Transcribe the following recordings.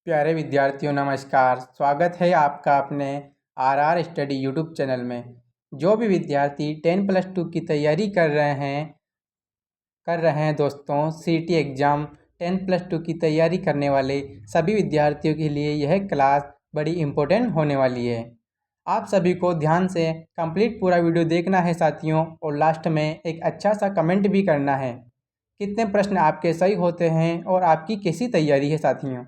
प्यारे विद्यार्थियों नमस्कार। स्वागत है आपका अपने आर स्टडी यूट्यूब चैनल में। जो भी विद्यार्थी 10+2 की तैयारी कर रहे हैं दोस्तों, सीटी एग्ज़ाम 10+2 की तैयारी करने वाले सभी विद्यार्थियों के लिए यह क्लास बड़ी इम्पोर्टेंट होने वाली है। आप सभी को ध्यान से कंप्लीट पूरा वीडियो देखना है साथियों, और लास्ट में एक अच्छा सा कमेंट भी करना है। कितने प्रश्न आपके सही होते हैं और आपकी कैसी तैयारी है साथियों।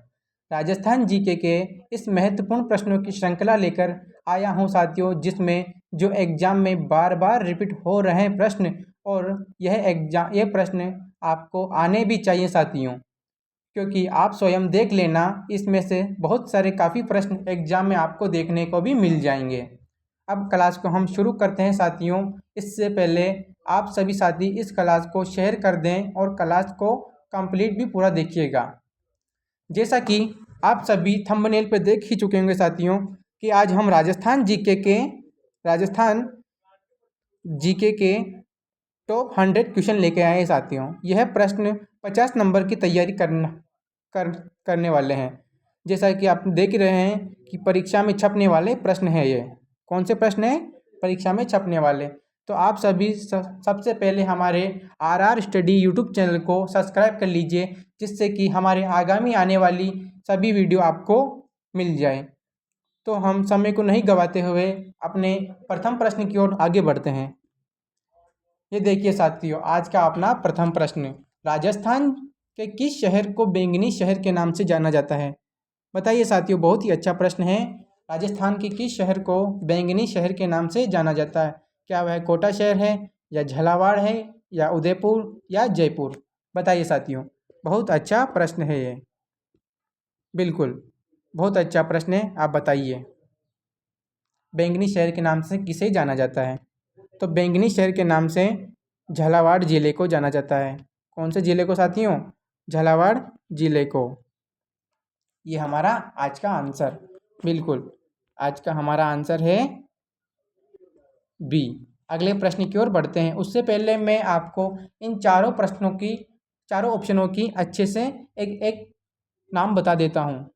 राजस्थान जीके के इस महत्वपूर्ण प्रश्नों की श्रृंखला लेकर आया हूं साथियों, जिसमें जो एग्ज़ाम में बार बार रिपीट हो रहे हैं प्रश्न, और ये प्रश्न आपको आने भी चाहिए साथियों, क्योंकि आप स्वयं देख लेना, इसमें से बहुत सारे काफ़ी प्रश्न एग्ज़ाम में आपको देखने को भी मिल जाएंगे। अब क्लास को हम शुरू करते हैं साथियों। इससे पहले आप सभी साथी इस क्लास को शेयर कर दें और क्लास को कंप्लीट भी पूरा देखिएगा। जैसा कि आप सभी थंबनेल पर देख ही चुके होंगे साथियों कि आज हम राजस्थान जीके के टॉप 100 क्वेश्चन लेके आए हैं साथियों। यह प्रश्न 50 नंबर की तैयारी करने वाले हैं। जैसा कि आप देख रहे हैं कि परीक्षा में छपने वाले प्रश्न हैं। ये कौन से प्रश्न हैं? परीक्षा में छपने वाले। तो आप सभी सबसे पहले हमारे आर स्टडी यूट्यूब चैनल को सब्सक्राइब कर लीजिए, जिससे कि हमारे आगामी आने वाली सभी वीडियो आपको मिल जाए। तो हम समय को नहीं गंवाते हुए अपने प्रथम प्रश्न की ओर आगे बढ़ते हैं। ये देखिए साथियों, आज का अपना प्रथम प्रश्न, राजस्थान के किस शहर को बैंगनी शहर के नाम से जाना जाता है? बताइए साथियों, बहुत ही अच्छा प्रश्न है। राजस्थान के किस शहर को बैंगनी शहर के नाम से जाना जाता है? क्या वह कोटा शहर है, या झालावाड़ है, या उदयपुर, या जयपुर? बताइए साथियों, बहुत अच्छा प्रश्न है ये। बिल्कुल, बहुत अच्छा प्रश्न है। आप बताइए, बैंगनी शहर के नाम से किसे जाना जाता है? तो बैंगनी शहर के नाम से झालावाड़ ज़िले को जाना जाता है। कौन से ज़िले को साथियों? झालावाड़ ज़िले को। ये हमारा आज का आंसर। बिल्कुल, आज का हमारा आंसर है बी। अगले प्रश्न की ओर बढ़ते हैं। उससे पहले मैं आपको इन चारों ऑप्शनों की अच्छे से एक एक नाम बता देता हूँ।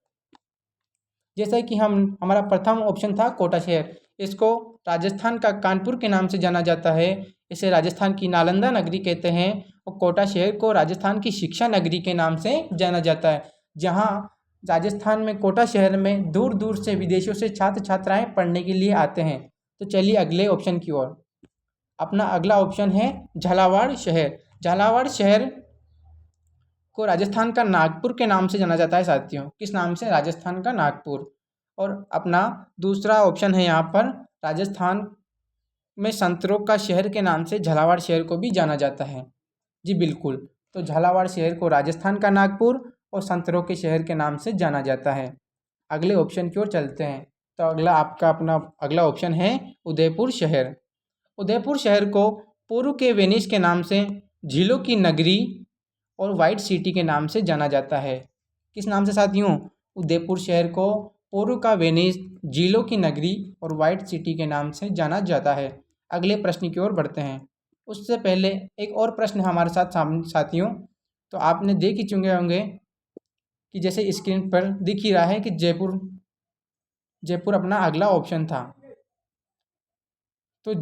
जैसे कि हमारा प्रथम ऑप्शन था कोटा शहर। इसको राजस्थान का कानपुर के नाम से जाना जाता है। इसे राजस्थान की नालंदा नगरी कहते हैं। और कोटा शहर को राजस्थान की शिक्षा नगरी के नाम से जाना जाता है, जहाँ राजस्थान में कोटा शहर में दूर दूर से विदेशों से छात्र छात्राएं पढ़ने के लिए आते हैं। तो चलिए अगले ऑप्शन की ओर। अपना अगला ऑप्शन है झालावाड़ शहर। झालावाड़ शहर को राजस्थान का नागपुर के नाम से जाना जाता है साथियों। किस नाम से? राजस्थान का नागपुर। और अपना दूसरा ऑप्शन है यहाँ पर, राजस्थान में संतरों का शहर के नाम से झालावाड़ शहर को भी जाना जाता है। जी बिल्कुल, तो झालावाड़ शहर को राजस्थान का नागपुर और संतरों के शहर के नाम से जाना जाता है। अगले ऑप्शन की ओर चलते हैं। तो अपना अगला ऑप्शन है उदयपुर शहर। उदयपुर शहर को पूर्व के वेनिस के नाम से, झीलों की नगरी और वाइट सिटी के नाम से जाना जाता है। किस नाम से साथियों? उदयपुर शहर को पूर्व का वेनिस, झीलों की नगरी और वाइट सिटी के नाम से जाना जाता है। अगले प्रश्न की ओर बढ़ते हैं। उससे पहले एक और प्रश्न हमारे साथ साथियों, तो आपने देख ही चुके होंगे कि जैसे स्क्रीन पर दिख ही रहा है कि जयपुर अपना अगला ऑप्शन था। तो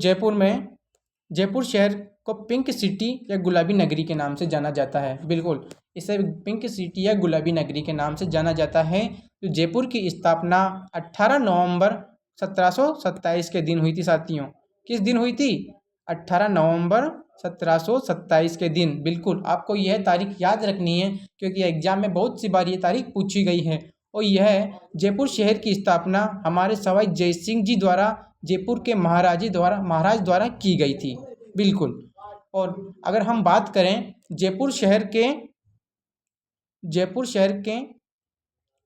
जयपुर शहर को पिंक सिटी या गुलाबी नगरी के नाम से जाना जाता है। बिल्कुल, इसे पिंक सिटी या गुलाबी नगरी के नाम से जाना जाता है। तो जयपुर की स्थापना 18 नवंबर 1727 के दिन हुई थी साथियों। किस दिन हुई थी? 18 नवंबर 1727 के दिन। बिल्कुल, आपको यह तारीख याद रखनी है, क्योंकि एग्जाम में बहुत सी बार ये तारीख पूछी गई है। और यह जयपुर शहर की स्थापना हमारे सवाई जय सिंह जी द्वारा, जयपुर के महाराज द्वारा की गई थी। बिल्कुल। और अगर हम बात करें जयपुर शहर के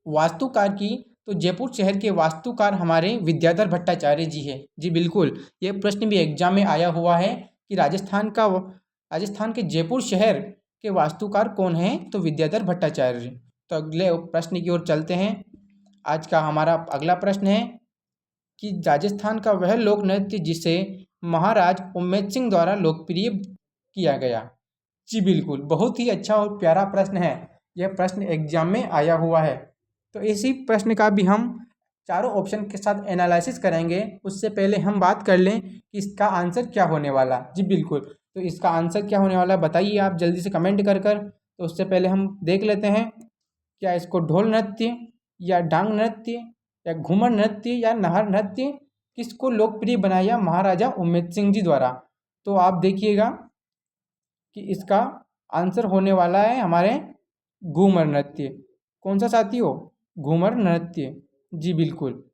वास्तुकार की, तो जयपुर शहर के वास्तुकार हमारे विद्याधर भट्टाचार्य जी है। जी बिल्कुल, ये प्रश्न भी एग्जाम में आया हुआ है कि राजस्थान के जयपुर शहर के वास्तुकार कौन है? तो विद्याधर भट्टाचार्य। तो अगले प्रश्न की ओर चलते हैं। आज का हमारा अगला प्रश्न है कि राजस्थान का वह लोक नृत्य जिसे महाराज उम्मेद सिंह द्वारा लोकप्रिय किया गया। जी बिल्कुल, बहुत ही अच्छा और प्यारा प्रश्न है। यह प्रश्न एग्जाम में आया हुआ है। तो इसी प्रश्न का भी हम चारों ऑप्शन के साथ एनालिसिस करेंगे। उससे पहले हम बात कर लें कि इसका आंसर क्या होने वाला। जी बिल्कुल, तो इसका आंसर क्या होने वाला बताइए आप जल्दी से कमेंट कर कर। तो उससे पहले हम देख लेते हैं, क्या इसको ढोल नृत्य या डांग नृत्य या घूमर नृत्य या नाहर नृत्य किसको लोकप्रिय बनाया महाराजा उम्मेद सिंह जी द्वारा। तो आप देखिएगा कि इसका आंसर होने वाला है हमारे घूमर नृत्य। कौन सा साथियों? घूमर नृत्य। जी बिल्कुल,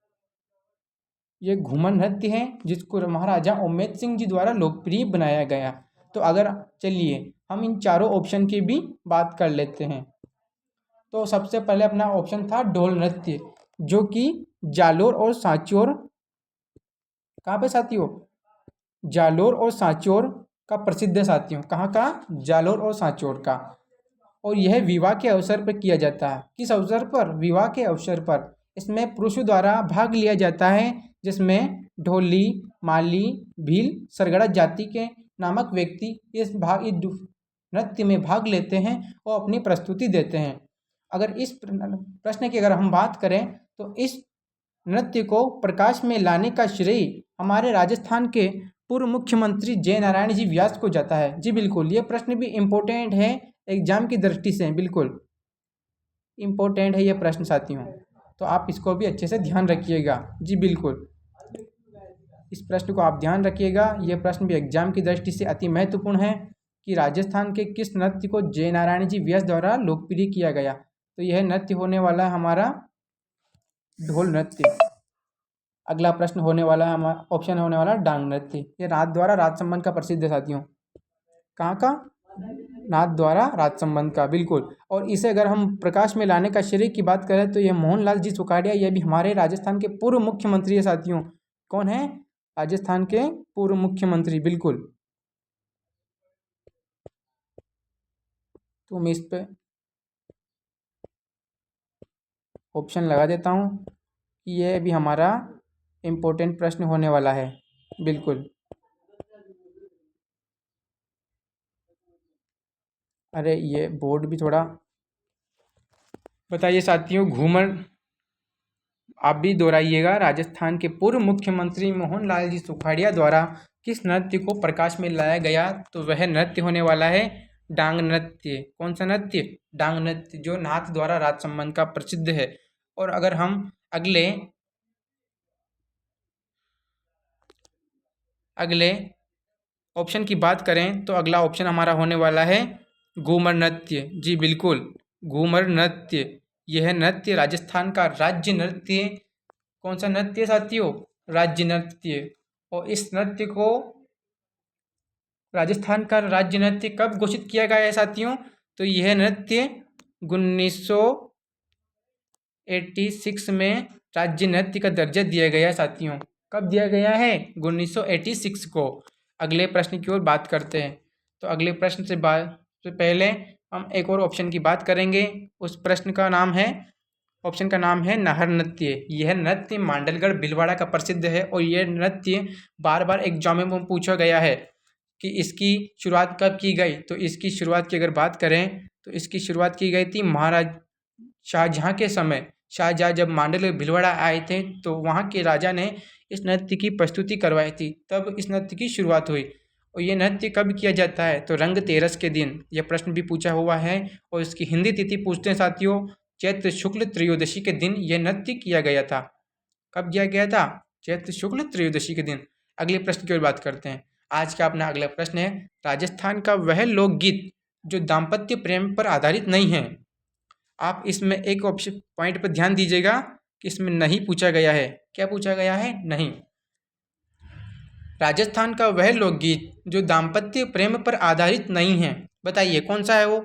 ये घूमर नृत्य है जिसको महाराजा उम्मेद सिंह जी द्वारा लोकप्रिय बनाया गया। तो अगर चलिए हम इन चारों ऑप्शन की भी बात कर लेते हैं। तो सबसे पहले अपना ऑप्शन था ढोल नृत्य, जो कि जालोर और सांचौर, कहाँ पे साथियों? जालोर और सांचौर का प्रसिद्ध है साथियों। कहाँ का? जालोर और सांचौर का। और यह विवाह के अवसर पर किया जाता है। किस अवसर पर? विवाह के अवसर पर। इसमें पुरुषों द्वारा भाग लिया जाता है, जिसमें ढोली, माली, भील, सरगड़ा जाति के नामक व्यक्ति इस नृत्य में भाग लेते हैं और अपनी प्रस्तुति देते हैं। अगर इस प्रश्न की अगर हम बात करें तो इस नृत्य को प्रकाश में लाने का श्रेय हमारे राजस्थान के पूर्व मुख्यमंत्री जय नारायण जी व्यास को जाता है। जी बिल्कुल, ये प्रश्न भी इम्पोर्टेंट है एग्जाम की दृष्टि से, बिल्कुल इम्पोर्टेंट है ये प्रश्न साथियों। तो आप इसको भी अच्छे से ध्यान रखिएगा। जी बिल्कुल, इस प्रश्न को आप ध्यान रखिएगा। यह प्रश्न भी एग्जाम की दृष्टि से अति महत्वपूर्ण है कि राजस्थान के किस नृत्य को जय नारायण जी व्यास द्वारा लोकप्रिय किया गया। तो यह नृत्य होने वाला है हमारा ढोल नृत्य। अगला प्रश्न होने वाला है हमारा ऑप्शन होने वाला डांग नृत्य। ये नाथ द्वारा राजसमंद का प्रसिद्ध है साथियों। कहाँ का? नाथ द्वारा राजसमंद का, बिल्कुल। और इसे अगर हम प्रकाश में लाने का श्रेय की बात करें तो यह मोहनलाल जी सुखाड़िया, यह भी हमारे राजस्थान के पूर्व मुख्यमंत्री है साथियों। कौन है? राजस्थान के पूर्व मुख्यमंत्री, बिल्कुल। तो मैं इस पे ऑप्शन लगा देता हूँ कि यह भी हमारा इम्पोर्टेंट प्रश्न होने वाला है, बिल्कुल। अरे ये बोर्ड भी थोड़ा बताइए साथियों। घूमर आप भी दोहराइएगा। राजस्थान के पूर्व मुख्यमंत्री मोहनलाल जी सुखाड़िया द्वारा किस नृत्य को प्रकाश में लाया गया? तो वह नृत्य होने वाला है डांग नृत्य। कौन सा नृत्य? डांग नृत्य, जो नाथ द्वारा राजसमंद का प्रसिद्ध है। और अगर हम अगले ऑप्शन की बात करें तो अगला ऑप्शन हमारा होने वाला है घूमर नृत्य। जी बिल्कुल, घूमर नृत्य। यह नृत्य राजस्थान का राज्य नृत्य। कौन सा नृत्य साथियों? राज्य नृत्य। और इस नृत्य को राजस्थान का राज्य नृत्य कब घोषित किया गया है साथियों? तो यह नृत्य 1986 में राज्य नृत्य का दर्जा दिया गया है साथियों। कब दिया गया है? 1986 को। अगले प्रश्न की ओर बात करते हैं। तो अगले प्रश्न से पहले हम एक और ऑप्शन की बात करेंगे। उस प्रश्न का नाम है, ऑप्शन का नाम है नाहर नृत्य। यह नृत्य मांडलगढ़ भीलवाड़ा का प्रसिद्ध है। और यह नृत्य बार बार एग्जाम में पूछा गया है कि इसकी शुरुआत कब की गई। तो इसकी शुरुआत की अगर बात करें तो इसकी शुरुआत की गई थी महाराज शाहजहाँ के समय। शाहजहाँ जब मांडलगढ़ भीलवाड़ा आए थे तो वहाँ के राजा ने इस नृत्य की प्रस्तुति करवाई थी, तब इस नृत्य की शुरुआत हुई। और ये नृत्य कब किया जाता है? तो रंग तेरस के दिन। यह प्रश्न भी पूछा हुआ है। और इसकी हिंदी तिथि पूछते हैं साथियों, चैत्र शुक्ल त्रयोदशी के दिन यह नृत्य किया गया था। कब किया गया था? चैत्र शुक्ल त्रयोदशी के दिन। अगले प्रश्न की ओर बात करते हैं। आज का अपना अगला प्रश्न है, राजस्थान का वह लोकगीत जो दाम्पत्य प्रेम पर आधारित नहीं है। आप इसमें एक ऑप्शन पॉइंट पर ध्यान दीजिएगा कि इसमें नहीं पूछा गया है। क्या पूछा गया है? नहीं। राजस्थान का वह लोकगीत जो दाम्पत्य प्रेम पर आधारित नहीं है, बताइए कौन सा है वो?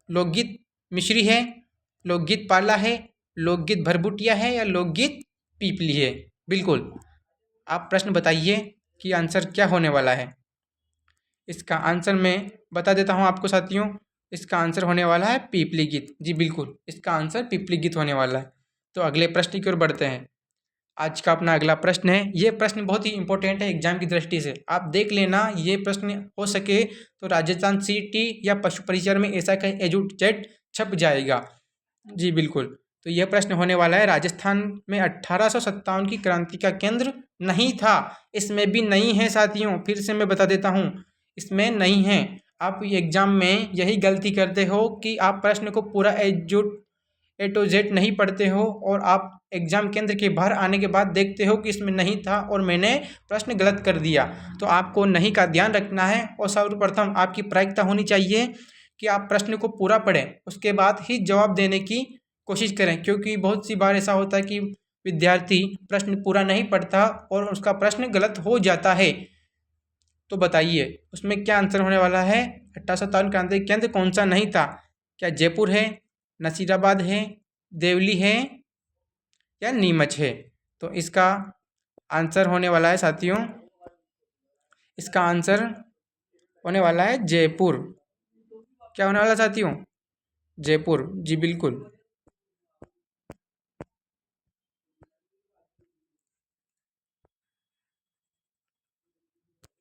लोकगीत मिश्री है, लोकगीत पाला है, लोकगीत भरभुटिया है या लोकगीत पीपली है? बिल्कुल, आप प्रश्न बताइए कि आंसर क्या होने वाला है। इसका आंसर मैं बता देता हूँ आपको साथियों। इसका आंसर होने वाला है पीपली गीत। जी बिल्कुल, इसका आंसर पीपली गीत होने वाला है। तो अगले प्रश्न की ओर बढ़ते हैं। आज का अपना अगला प्रश्न है, ये प्रश्न बहुत ही इंपॉर्टेंट है एग्जाम की दृष्टि से। आप देख लेना, ये प्रश्न हो सके तो राजस्थान सीटी या पशु परिचर में ऐसा कहीं एजुकेट छप जाएगा। जी बिल्कुल, तो यह प्रश्न होने वाला है, राजस्थान में 1857 की क्रांति का केंद्र नहीं था। इसमें भी नहीं है साथियों, फिर से मैं बता देता हूँ, इसमें नहीं है। आप एग्जाम में यही गलती करते हो कि आप प्रश्न को पूरा ए टू जेड नहीं पढ़ते हो और आप एग्जाम केंद्र के बाहर आने के बाद देखते हो कि इसमें नहीं था और मैंने प्रश्न गलत कर दिया। तो आपको नहीं का ध्यान रखना है और सर्वप्रथम आपकी प्रायिकता होनी चाहिए कि आप प्रश्न को पूरा पढ़ें, उसके बाद ही जवाब देने की कोशिश करें, क्योंकि बहुत सी बार ऐसा होता है कि विद्यार्थी प्रश्न पूरा नहीं पढ़ता और उसका प्रश्न गलत हो जाता है। तो बताइए उसमें क्या आंसर होने वाला है। 1857 क्रांति केंद्र कौन सा नहीं था? क्या जयपुर है, नसीराबाद है, देवली है या नीमच है? तो इसका आंसर होने वाला है साथियों, इसका आंसर होने वाला है जयपुर। क्या होने वाला साथियों? जयपुर, जी बिल्कुल।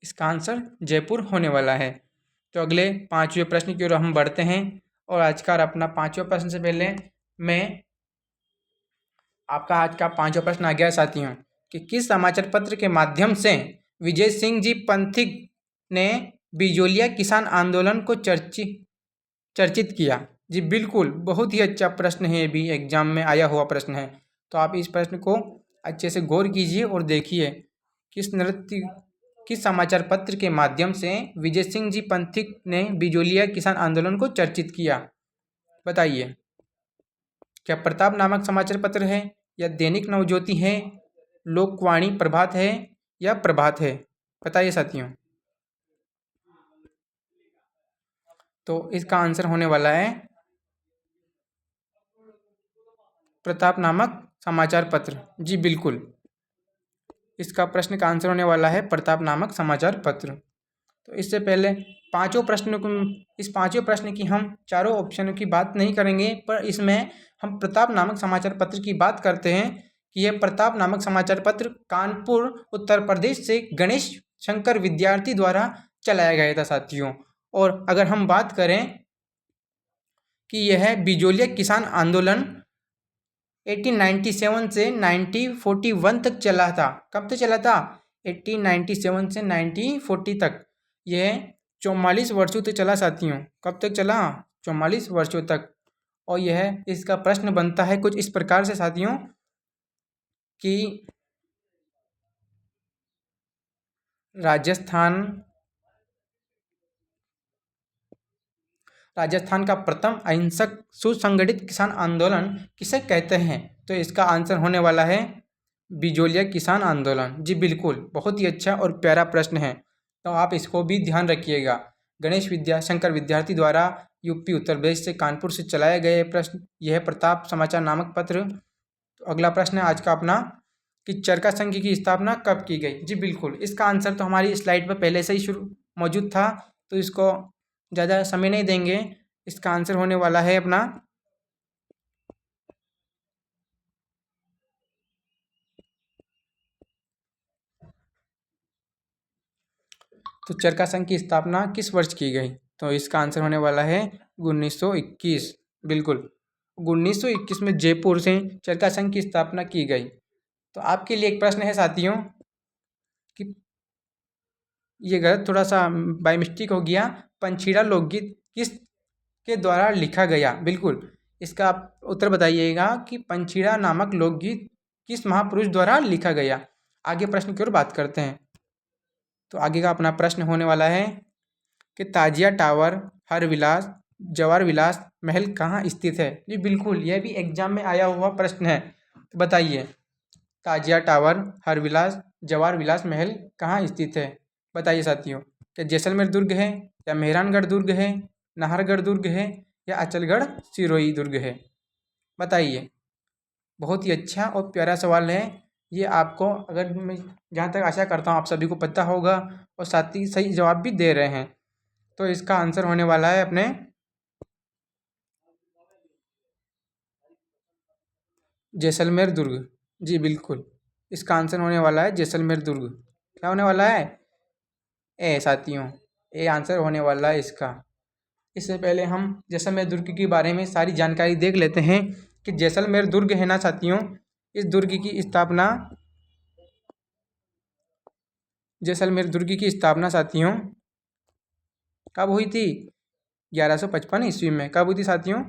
इसका आंसर जयपुर होने वाला है। तो अगले पांचवें प्रश्न की ओर हम बढ़ते हैं और आज का अपना पांचवें प्रश्न से पहले मैं आपका आज का पांचवा प्रश्न आ गया साथियों कि किस समाचार पत्र के माध्यम से विजय सिंह जी पंथिक ने बिजोलिया किसान आंदोलन को चर्चित किया? जी बिल्कुल, बहुत ही अच्छा प्रश्न है, ये भी एग्जाम में आया हुआ प्रश्न है। तो आप इस प्रश्न को अच्छे से गौर कीजिए और देखिए किस समाचार पत्र के माध्यम से विजय सिंह जी पंथिक ने बिजोलिया किसान आंदोलन को चर्चित किया? बताइए, क्या प्रताप नामक समाचार पत्र है या दैनिक नवज्योति है, लोकवाणी प्रभात है या प्रभात है? बताइए साथियों। तो इसका आंसर होने वाला है प्रताप नामक समाचार पत्र, जी बिल्कुल। इसका प्रश्न का आंसर होने वाला है प्रताप नामक समाचार पत्र। तो इससे पहले इस पांचों प्रश्न की हम चारों ऑप्शनों की बात नहीं करेंगे, पर इसमें हम प्रताप नामक समाचार पत्र की बात करते हैं कि यह प्रताप नामक समाचार पत्र कानपुर उत्तर प्रदेश से गणेश शंकर विद्यार्थी द्वारा चलाया गया था साथियों। और अगर हम बात करें कि यह बिजोलिया किसान आंदोलन 1897 से 1941 तक चला था। कब तक चला था? 1897 से 1940 तक। यह 44 वर्षों तक चला साथियों। कब तक चला? 44 वर्षों तक। और यह इसका प्रश्न बनता है कुछ इस प्रकार से साथियों कि राजस्थान का प्रथम अहिंसक सुसंगठित किसान आंदोलन किसे कहते हैं? तो इसका आंसर होने वाला है बिजोलिया किसान आंदोलन, जी बिल्कुल। बहुत ही अच्छा और प्यारा प्रश्न है, तो आप इसको भी ध्यान रखिएगा। गणेश शंकर विद्यार्थी द्वारा यूपी उत्तर प्रदेश से कानपुर से चलाया गया प्रश्न, यह प्रताप समाचार नामक पत्र। तो अगला प्रश्न है आज का अपना कि चरखा संघ की स्थापना कब की गई? जी बिल्कुल, इसका आंसर तो हमारी स्लाइड पर पहले से ही शुरू मौजूद था, तो इसको ज़्यादा समय नहीं देंगे। इसका आंसर होने वाला है अपना तो चरखा संघ की स्थापना किस वर्ष की गई? तो इसका आंसर होने वाला है 1921। बिल्कुल, 1921 में जयपुर से चरखा संघ की स्थापना की गई। तो आपके लिए एक प्रश्न है साथियों कि ये गलत थोड़ा सा बाय मिस्टेक हो गया, पंछीड़ा लोकगीत किस के द्वारा लिखा गया? बिल्कुल, इसका आप उत्तर बताइएगा कि पंछीड़ा नामक लोकगीत किस महापुरुष द्वारा लिखा गया। आगे प्रश्न की ओर बात करते हैं। तो आगे का अपना प्रश्न होने वाला है कि ताजिया टावर, हरविलास, जवाहर विलास महल कहाँ स्थित है? जी बिल्कुल, यह भी एग्जाम में आया हुआ प्रश्न है। तो बताइए, ताजिया टावर, हरविलास, जवाहर विलास महल कहाँ स्थित है? बताइए साथियों। क्या जैसलमेर दुर्ग है, या मेहरानगढ़ दुर्ग है, नाहरगढ़ दुर्ग है या अचलगढ़ सिरोही दुर्ग है? बताइए। बहुत ही अच्छा और प्यारा सवाल है ये। आपको, अगर मैं जहाँ तक आशा करता हूँ आप सभी को पता होगा और साथ ही सही जवाब भी दे रहे हैं। तो इसका आंसर होने वाला है अपने जैसलमेर दुर्ग, जी बिल्कुल। इसका आंसर होने वाला है जैसलमेर दुर्ग। क्या होने वाला है? ए साथियों, ए आंसर होने वाला है इसका। इससे पहले हम जैसलमेर दुर्ग के बारे में सारी जानकारी देख लेते हैं कि जैसलमेर दुर्ग है ना साथियों, इस दुर्ग की स्थापना जैसलमेर दुर्ग की स्थापना साथियों कब हुई थी? 1155 ईस्वी में। कब हुई थी साथियों?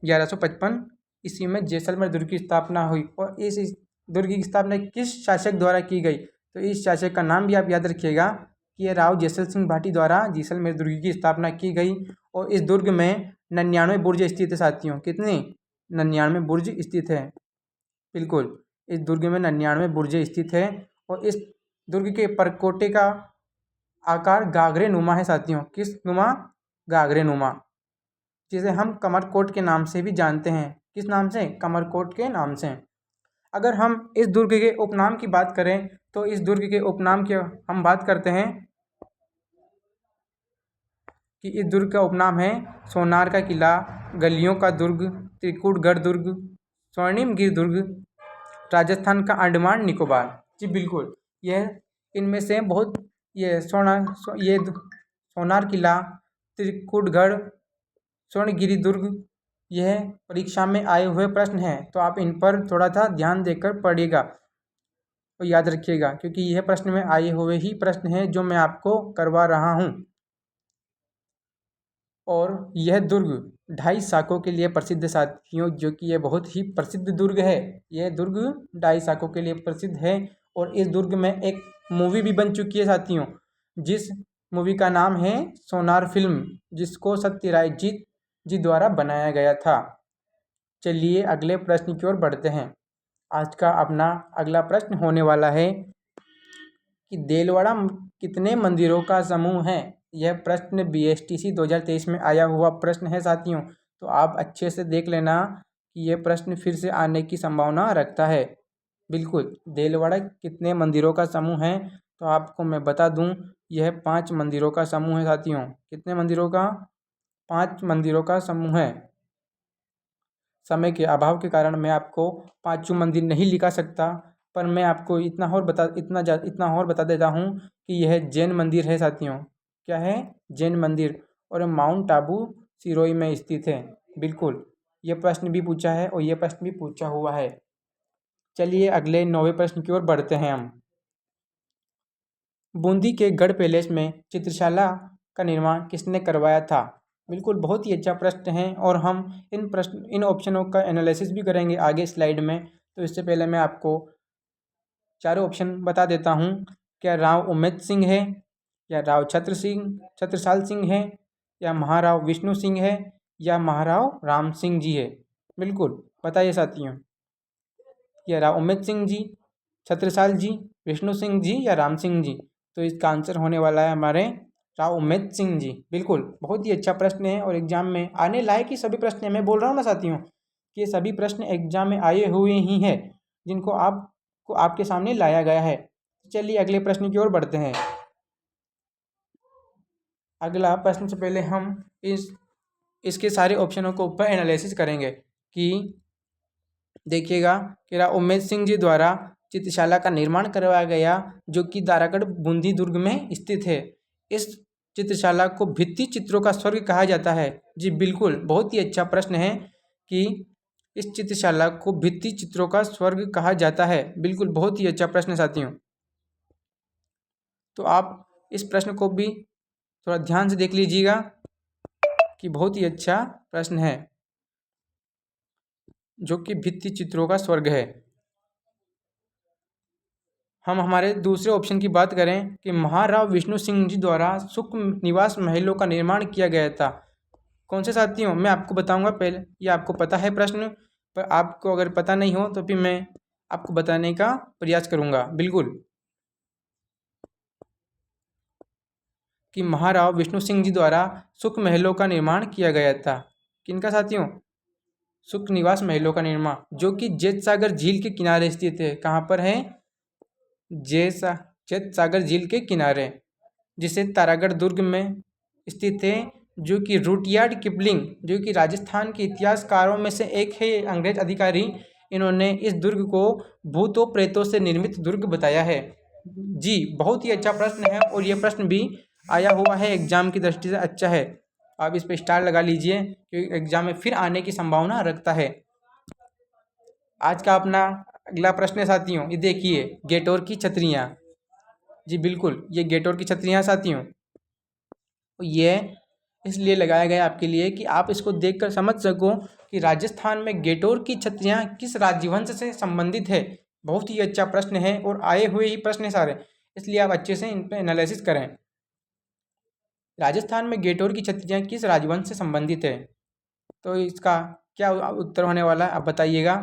1155 ईस्वी में जैसलमेर दुर्ग की स्थापना हुई। और इस दुर्ग की स्थापना किस शासक द्वारा की गई? तो इस शासक का नाम भी आप याद रखिएगा कि ये राव जैसल सिंह भाटी द्वारा जैसलमेर दुर्ग की स्थापना की गई। और इस दुर्ग में 99 बुर्ज स्थित है साथियों। कितने? 99 बुर्ज स्थित है। बिल्कुल, इस दुर्ग में 99 बुर्ज स्थित है। और इस दुर्ग के परकोटे का आकार गागरे नुमा है साथियों। किस नुमा? गागरे नुमा, जिसे हम कमरकोट के नाम से भी जानते हैं। किस नाम से? कमरकोट के नाम से। अगर हम इस दुर्ग के उपनाम की बात करें तो इस दुर्ग के उपनाम की हम बात करते हैं कि इस दुर्ग का उपनाम है सोनार का किला, गलियों का दुर्ग, त्रिकुटगढ़ दुर्ग, स्वर्णिमगिर दुर्ग, राजस्थान का अंडमान निकोबार। जी बिल्कुल, यह इनमें से बहुत ये सोनार किला, त्रिकुटगढ़, स्वर्णगिरी दुर्ग, यह परीक्षा में आए हुए प्रश्न हैं। तो आप इन पर थोड़ा सा ध्यान देकर पढ़िएगा तो याद रखिएगा, क्योंकि यह प्रश्न में आए हुए ही प्रश्न हैं जो मैं आपको करवा रहा हूँ। और यह दुर्ग 2.5 शाकों के लिए प्रसिद्ध साथियों, जो कि यह बहुत ही प्रसिद्ध दुर्ग है। यह दुर्ग 2.5 शाकों के लिए प्रसिद्ध है। और इस दुर्ग में एक मूवी भी बन चुकी है साथियों, जिस मूवी का नाम है सोनार फिल्म, जिसको सत्यरायजीत जी द्वारा बनाया गया था। चलिए अगले प्रश्न की ओर बढ़ते हैं। आज का अपना अगला प्रश्न होने वाला है कि देलवाड़ा कितने मंदिरों का समूह है? यह प्रश्न BSTC 2023 में आया हुआ प्रश्न है साथियों। तो आप अच्छे से देख लेना कि यह प्रश्न फिर से आने की संभावना रखता है। बिल्कुल, देलवाड़ा कितने मंदिरों का समूह है? तो आपको मैं बता दूं, यह 5 मंदिरों का समूह है साथियों। कितने मंदिरों का? 5 मंदिरों का समूह है। समय के अभाव के कारण मैं आपको 5 मंदिर नहीं लिखा सकता, पर मैं आपको इतना और बता देता हूँ कि यह जैन मंदिर है साथियों। क्या है? जैन मंदिर। और माउंट आबू सिरोही में स्थित है। बिल्कुल, ये प्रश्न भी पूछा है और यह प्रश्न भी पूछा हुआ है। चलिए अगले 9वें प्रश्न की ओर बढ़ते हैं हम। बूंदी के गढ़ पैलेस में चित्रशाला का निर्माण किसने करवाया था? बिल्कुल, बहुत ही अच्छा प्रश्न है और हम इन ऑप्शनों का एनालिसिस भी करेंगे आगे स्लाइड में। तो इससे पहले मैं आपको चारों ऑप्शन बता देता हूँ। क्या राव उम्मेद सिंह है, या राव छत्रसाल सिंह है, या महाराव विष्णु सिंह है, या महाराव राम सिंह जी है? बिल्कुल बताइए साथियों, या राव उम्मेद सिंह जी, छत्रसाल जी, विष्णु सिंह जी, या राम सिंह जी? तो इसका आंसर होने वाला है हमारे राव उम्मेद सिंह जी। बिल्कुल, बहुत ही अच्छा प्रश्न है और एग्जाम में आने लायक ही सभी प्रश्न हैं। मैं बोल रहा हूँ ना साथियों कि ये सभी प्रश्न एग्जाम में आए हुए ही हैं, जिनको आपको आपके सामने लाया गया है। चलिए अगले प्रश्न की ओर बढ़ते हैं। अगला प्रश्न से पहले हम इसके सारे ऑप्शनों को ऊपर एनालिसिस करेंगे कि देखिएगा कि राव उम्मेद सिंह जी द्वारा चित्रशाला का निर्माण करवाया गया, जो कि दारागढ़ बूंदी दुर्ग में स्थित है। इस चित्रशाला को भित्ति चित्रों का स्वर्ग कहा जाता है। जी बिल्कुल, बहुत ही अच्छा प्रश्न है कि इस चित्रशाला को भित्ति चित्रों का स्वर्ग कहा जाता है। बिल्कुल, बहुत ही अच्छा प्रश्न साथियों। तो आप इस प्रश्न को भी थोड़ा ध्यान से देख लीजिएगा कि बहुत ही अच्छा प्रश्न है, जो कि भित्ति चित्रों का स्वर्ग है। हम हमारे दूसरे ऑप्शन की बात करें कि महाराव विष्णु सिंह जी द्वारा सुख निवास महलों का निर्माण किया गया था। कौन से साथियों? मैं आपको बताऊंगा पहले। ये आपको पता है प्रश्न, पर आपको अगर पता नहीं हो तो फिर मैं आपको बताने का प्रयास करूंगा। बिल्कुल, कि महाराव विष्णु सिंह जी द्वारा सुख महलों का निर्माण किया गया था। किनका साथियों? सुख निवास महलों का निर्माण, जो कि जेत सागर झील के किनारे स्थित है। कहाँ पर है? जेत सागर झील के किनारे, जिसे तारागढ़ दुर्ग में स्थित है। जो कि रुडयार्ड किपलिंग, जो कि राजस्थान के इतिहासकारों में से एक है, अंग्रेज अधिकारी, इन्होंने इस दुर्ग को भूतों प्रेतों से निर्मित दुर्ग बताया है। जी, बहुत ही अच्छा प्रश्न है और यह प्रश्न भी आया हुआ है एग्जाम की दृष्टि से अच्छा है। आप इस पर स्टार लगा लीजिए, क्योंकि एग्जाम में फिर आने की संभावना रखता है। आज का अपना अगला प्रश्न है साथियों, ये देखिए, गेटोर की छतरियाँ। जी बिल्कुल, ये गेटोर की छतरियाँ साथियों, ये इसलिए लगाया गया आपके लिए कि आप इसको देखकर समझ सको कि राजस्थान में गेटोर की छतरियाँ किस राजवंश से संबंधित है। बहुत ही अच्छा प्रश्न है और आए हुए ही प्रश्न है सारे, इसलिए आप अच्छे से इन पर एनालिसिस करें। राजस्थान में गेटोर की छतरियाँ किस राजवंश से संबंधित है, तो इसका क्या उत्तर होने वाला है आप बताइएगा।